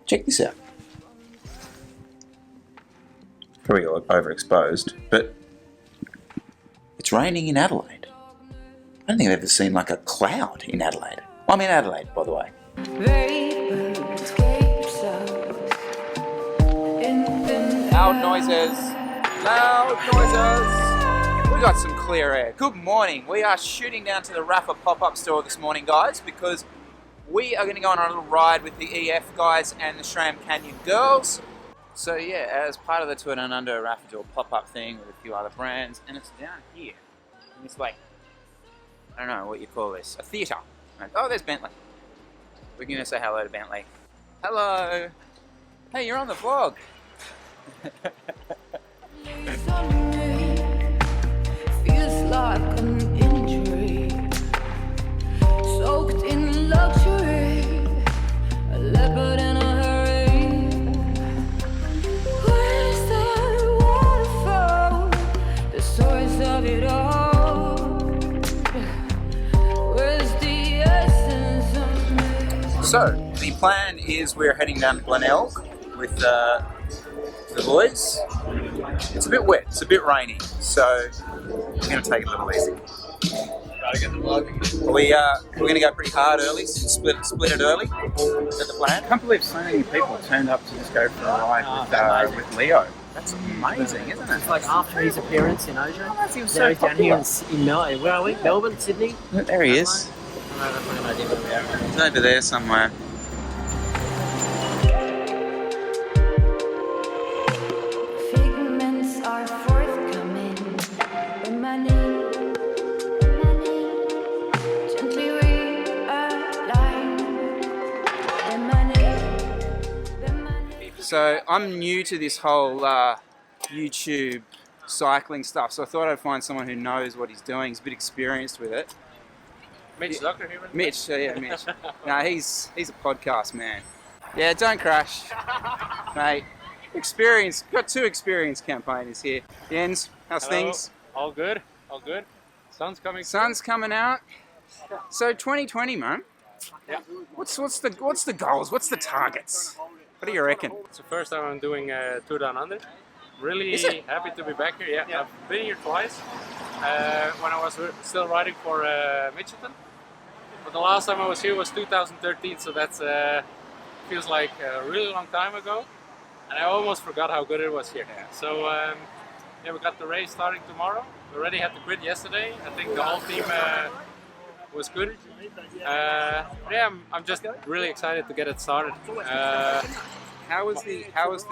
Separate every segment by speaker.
Speaker 1: Check this out. Probably overexposed, but it's raining in Adelaide. I don't think I've ever seen like a cloud in Adelaide. Well, I'm in Adelaide, by the way. Loud noises. We got some clear air. Good morning. We are shooting down to the Rapha pop-up store this morning, guys, because we are going to go on a little ride with the EF guys and the Shram Canyon girls. So yeah, as part of the Tour Down Under, Rapha do a pop-up thing with a few other brands, and it's down here. And it's like, I don't know what you call this, a theatre. Oh, there's Bentley. We're going to say hello to Bentley. Hello. Hey, you're on the vlog.
Speaker 2: Feels like an injury, soaked in luxury, a leopard in a hurry. Where's the waterfall, the source of it all? Where's the essence of me?
Speaker 1: So, the plan is we're heading down to Glenelg with the boys. It's a bit wet, it's a bit rainy, so we're going to take it a little easy. We're going to go pretty hard early, split it early. Is that the plan? I can't believe so many people turned up to just go for a ride with Leo. That's amazing, isn't it?
Speaker 3: It's like after his appearance in Asia.
Speaker 1: Oh, he was
Speaker 3: Now
Speaker 1: so
Speaker 3: he's down here
Speaker 1: popular.
Speaker 3: in Melbourne. Where are we? Melbourne, Sydney?
Speaker 1: There he is.
Speaker 3: I don't have no idea where we are.
Speaker 1: He's over there somewhere.
Speaker 2: Figments are forthcoming. In my name, gently realign. In my name.
Speaker 1: So I'm new to this whole YouTube cycling stuff, so I thought I'd find someone who knows what he's doing. He's a bit experienced with it.
Speaker 4: Mitch, Doctor here.
Speaker 1: Mitch, yeah, Mitch. No, he's a podcast man. Yeah, don't crash, mate. Got two experienced campaigners here. Jens, how's
Speaker 4: Hello.
Speaker 1: things?
Speaker 4: All good, all good. Sun's coming.
Speaker 1: Sun's coming out. So 2020, man.
Speaker 4: Yeah.
Speaker 1: What's the goals? What's the targets? What do you reckon?
Speaker 4: It's the first time I'm doing Tour Down Under. Really
Speaker 1: Is it?
Speaker 4: happy to be back here. Yeah, I've been here twice. When I was still riding for Mitchelton. But the last time I was here was 2013, so that's feels like a really long time ago. And I almost forgot how good it was here. So yeah, we got the race starting tomorrow. We already had the grid yesterday. I think the whole team was good. Yeah, I'm just really excited to get it started.
Speaker 1: How was the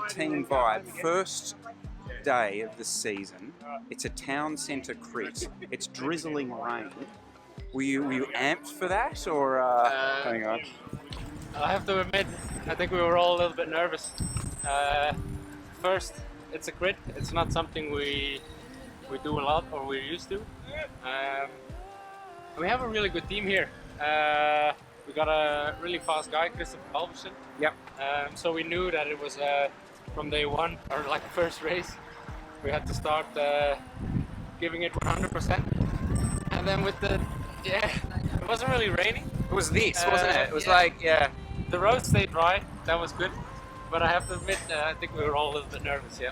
Speaker 1: team vibe? First day of the season. It's a town centre crit. It's drizzling rain. Were you amped for that, or hang on?
Speaker 4: I have to admit, I think we were all a little bit nervous. First, it's a crit. It's not something we do a lot or we're used to. We have a really good team here. We got a really fast guy, Christopher Halverson.
Speaker 1: Yep.
Speaker 4: So we knew that it was from day one, or like the first race, we had to start giving it 100%. And then with the, it wasn't really raining.
Speaker 1: It was this, wasn't it? It was
Speaker 4: yeah.
Speaker 1: like, yeah.
Speaker 4: The road stayed dry, that was good. But I have to admit, I think we were all a little bit nervous, yeah.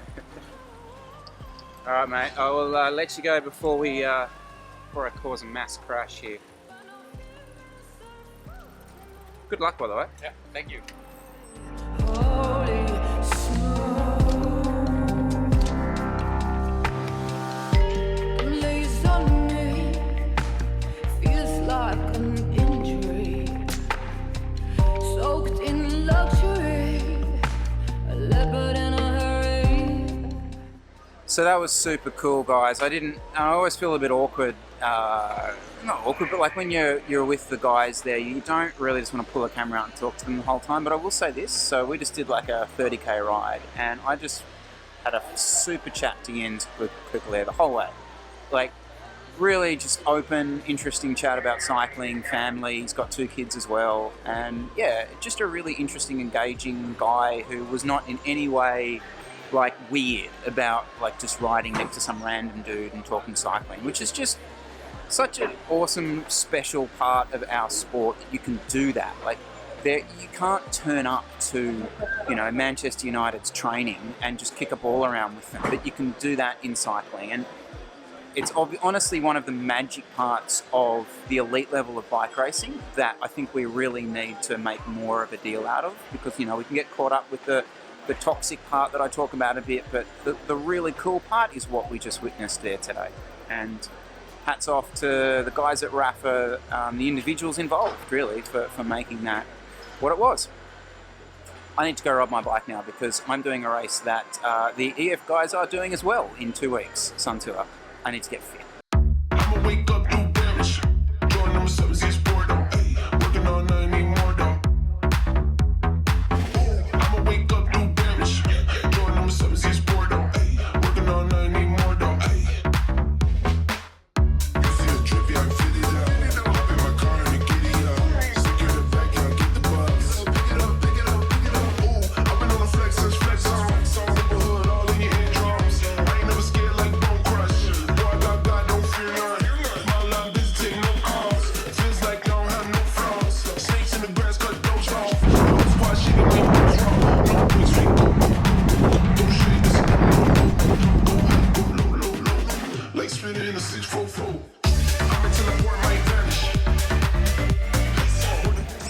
Speaker 1: All right, mate. I will let you go before I cause a mass crash here. Good luck, by the way.
Speaker 4: Yeah, thank you.
Speaker 2: Holy smoke, lays on me, feels like an injury, soaked in luxury, a leopard in a hurry.
Speaker 1: So that was super cool, guys. I always feel a bit awkward. Not awkward, but like when you're with the guys there, you don't really just want to pull a camera out and talk to them the whole time. But I will say this, so we just did like a 30k ride, and I just had a super chat to Jens quickly the whole way. Like, really just open, interesting chat about cycling, family. He's got 2 kids as well, and yeah, just a really interesting, engaging guy who was not in any way like weird about like just riding next to some random dude and talking cycling, which is just such an awesome, special part of our sport that you can do that. Like, you can't turn up to, you know, Manchester United's training and just kick a ball around with them, but you can do that in cycling. And it's honestly one of the magic parts of the elite level of bike racing that I think we really need to make more of a deal out of, because, you know, we can get caught up with the toxic part that I talk about a bit, but the really cool part is what we just witnessed there today. And hats off to the guys at Rapha, the individuals involved, really, for making that what it was. I need to go ride my bike now because I'm doing a race that the EF guys are doing as well in 2 weeks, Sun Tour. I need to get fit.
Speaker 5: I'ma wake up, do damage. Join them subsidies, boredom. Working on more though. I'ma wake up, do damage. Join them subsidies, boredom. Working on more though. You see the drip, yeah, I feel it up. Hop in my car and the giddy up. Secure the back, yeah, get the bus. Pick it up, pick it up, pick it up. Ooh, I've been on the flex since flex on. Neighborhood, all in your eardrums. I ain't never scared like Bone Crush.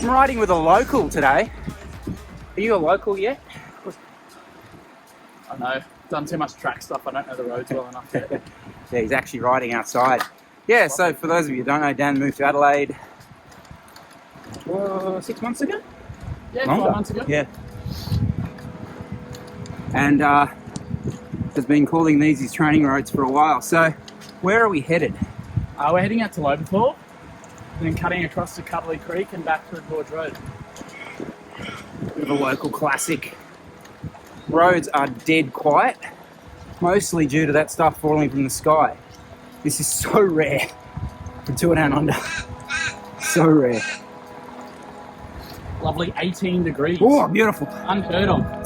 Speaker 1: I'm riding with a local today. Are you a local yet?
Speaker 3: I know. Done too much track stuff. I don't know the roads well enough yet.
Speaker 1: Yeah, he's actually riding outside. Yeah, so for those of you who don't know, Dan moved to Adelaide 6 months ago?
Speaker 3: Yeah,
Speaker 1: Longer.
Speaker 3: 5 months ago.
Speaker 1: Yeah. And has been calling these his training roads for a while. So where are we headed?
Speaker 3: We're heading out to Lobenthal, and then cutting across to Cuddly Creek and back through Gorge Road.
Speaker 1: Bit of a local classic. Roads are dead quiet, mostly due to that stuff falling from the sky. This is so rare for Tour Down Under. So rare.
Speaker 3: Lovely 18 degrees.
Speaker 1: Oh, beautiful.
Speaker 3: Unheard of.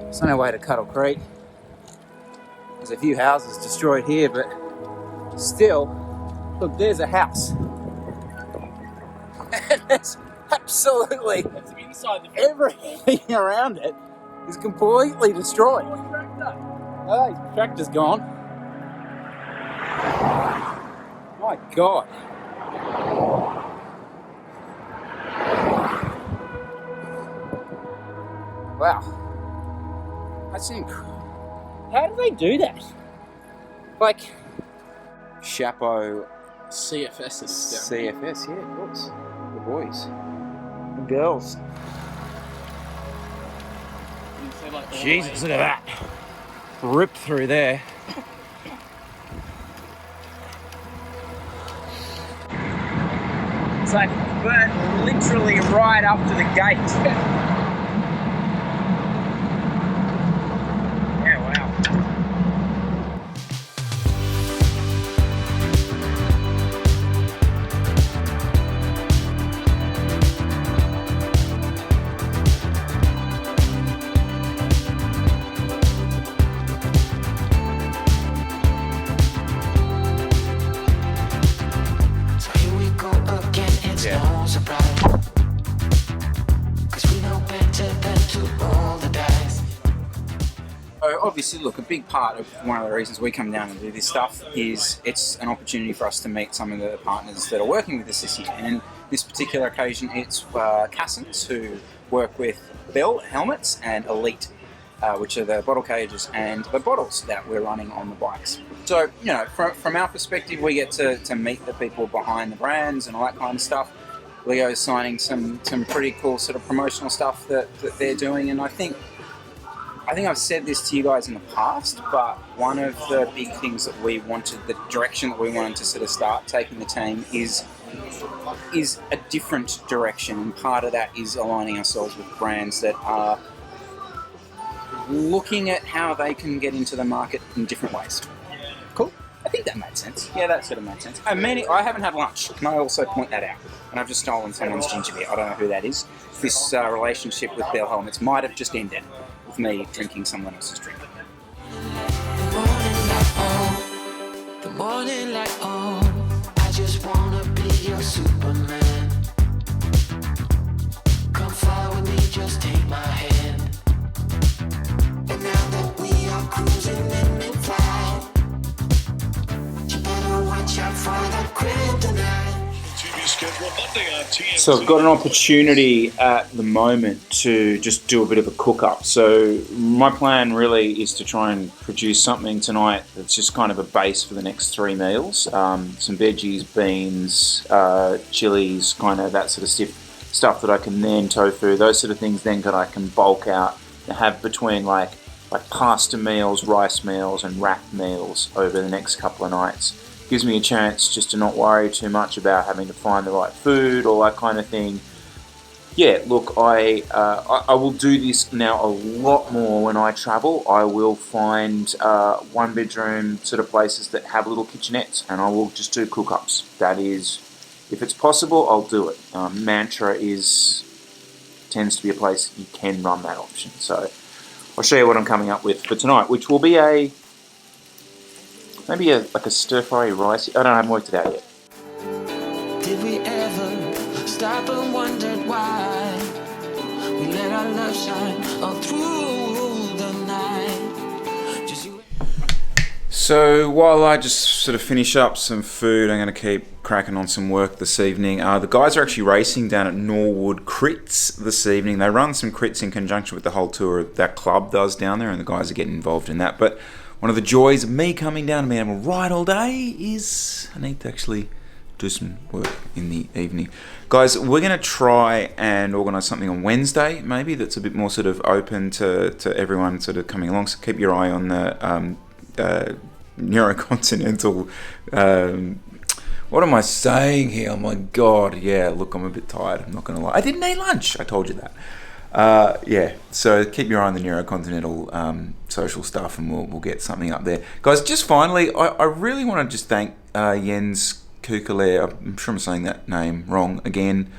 Speaker 1: It's on our way to Cuddle Creek. There's a few houses destroyed here, but still, look, there's a house. And there's absolutely
Speaker 3: That's inside the
Speaker 1: everything around it is completely destroyed. Oh, his tractor's gone. My God. Wow. That's incredible. How do they do that? Like, Chapeau
Speaker 3: CFS is
Speaker 1: CFS, yeah, of course. The boys. The girls. Jesus, look at that. Rip through there. It's like burnt literally right up to the gate. Yeah, wow.
Speaker 6: So here we go again, it's no surprise. 'Cause we know better than to roll the dice.
Speaker 1: So obviously, look, a big part of one of the reasons we come down and do this stuff is it's an opportunity for us to meet some of the partners that are working with us this year. And this particular occasion, it's Cassins, who work with Devel helmets and Elite, which are the bottle cages and the bottles that we're running on the bikes. So, you know, from our perspective, we get to meet the people behind the brands and all that kind of stuff. Leo's signing some pretty cool sort of promotional stuff that they're doing, and I think I think I've said this to you guys in the past, but one of the big things that we wanted, the direction that we wanted to sort of start taking the team is a different direction, and part of that is aligning ourselves with brands that are looking at how they can get into the market in different ways. Cool. I think that made sense. Yeah, that sort of made sense. I haven't had lunch. Can I also point that out? And I've just stolen someone's ginger beer. I don't know who that is. This relationship with Bell Helmets might have just ended with me drinking someone else's drink.
Speaker 6: The morning light on, I just wanna be your Superman. Come fly with me, just take my hand. And now that we are cruising in mid-flight, you better watch out for the kryptonite.
Speaker 1: So I've got an opportunity at the moment to just do a bit of a cook-up. So my plan really is to try and produce something tonight that's just kind of a base for the next 3 meals. Some veggies, beans, chilies, kind of that sort of stuff that I can then tofu, those sort of things then that I can bulk out and have between like pasta meals, rice meals and wrap meals over the next couple of nights. Gives me a chance just to not worry too much about having to find the right food, all that kind of thing. Yeah, look, I will do this now a lot more when I travel. I will find 1-bedroom sort of places that have little kitchenettes, and I will just do cook-ups. That is, if it's possible, I'll do it. Mantra tends to be a place you can run that option. So I'll show you what I'm coming up with for tonight, which will be maybe like a stir-fry rice. I don't know, I haven't worked it out yet.
Speaker 6: Did we ever stop and wondered why we let our love shine all through the night? Just you.
Speaker 1: So while I just sort of finish up some food, I'm going to keep cracking on some work this evening. The guys are actually racing down at Norwood Crits this evening. They run some crits in conjunction with the whole tour that club does down there, and the guys are getting involved in that. But one of the joys of me coming down and being able to ride all day is I need to actually do some work in the evening. Guys, we're going to try and organise something on Wednesday, maybe, that's a bit more sort of open to everyone sort of coming along. So keep your eye on the Neurocontinental... what am I saying here? Oh my God. Yeah, look, I'm a bit tired. I'm not going to lie. I didn't eat lunch. I told you that. Yeah, so keep your eye on the Neurocontinental social stuff, and we'll get something up there. Guys, just finally, I really want to just thank Jens Kukele. I'm sure I'm saying that name wrong again.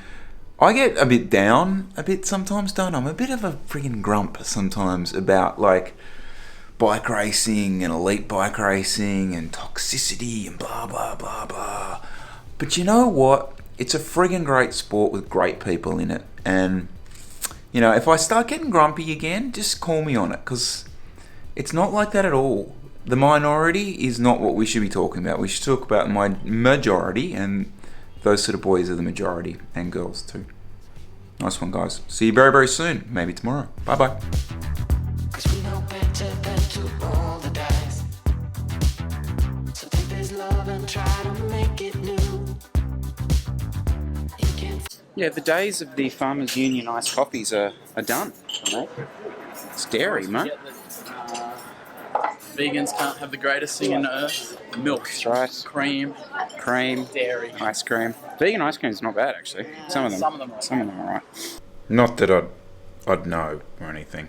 Speaker 1: I get a bit down a bit sometimes, don't I? I'm a bit of a friggin' grump sometimes about like bike racing and elite bike racing and toxicity and blah, blah, blah, blah. But you know what? It's a friggin' great sport with great people in it, and you know, if I start getting grumpy again, just call me on it, because it's not like that at all. The minority is not what we should be talking about. We should talk about my majority, and those sort of boys are the majority, and girls too. Nice one, guys. See you very, very soon. Maybe tomorrow. Bye-bye.
Speaker 6: 'Cause we know better than to roll the dice. So take this love and try to make it new. You can.
Speaker 1: Yeah, the days of the Farmers Union iced coffees are done, mate. It's dairy, mate.
Speaker 3: Vegans can't have the greatest thing on earth: milk,
Speaker 1: That's right.
Speaker 3: cream, dairy.
Speaker 1: Ice cream. Vegan ice cream is not bad, actually. Some of them
Speaker 3: Some of them are.
Speaker 1: Some of them are alright. Not that I'd know or anything.